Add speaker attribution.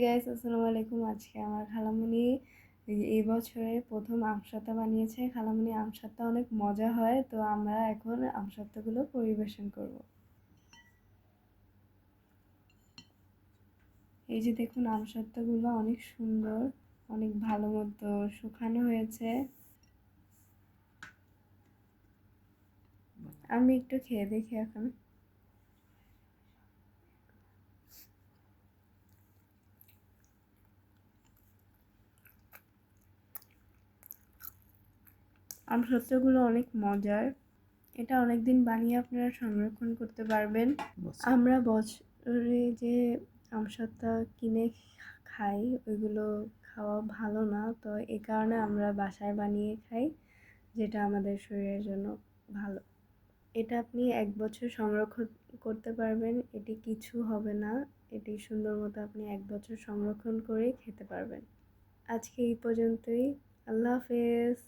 Speaker 1: Guys, আসসালামু আলাইকুম। আজকে আমার খালামণি এই বছরের প্রথম আমসত্ত্বা বানিয়েছে। খালামণি আমসত্ত্বা অনেক মজা হয়, তো আমরা এখন আমসত্ত্বাগুলো পরিবেশন করব। এই যে দেখুন, আমসত্ত্বাগুলো অনেক সুন্দর, অনেক ভালো মতো শুকানো হয়েছে। আমি একটু খেয়ে দেখি এখন। আমসত্ত্বাগুলো অনেক মজার। এটা অনেকদিন বানিয়ে আপনারা সংরক্ষণ করতে পারবেন। আমরা বছরে যে আমসত্ত্বা কিনে খাই, ওইগুলো খাওয়া ভালো না, তো এই কারণে আমরা বাসায় বানিয়ে খাই, যেটা আমাদের শরীরের জন্য ভালো। এটা আপনি 1 বছর সংরক্ষণ করতে পারবেন, এটি কিছু হবে না। এটি সুন্দর মতো আপনি 1 বছর সংরক্ষণ করে খেতে পারবেন। আজকে এই পর্যন্তই। আল্লাহ হাফেজ।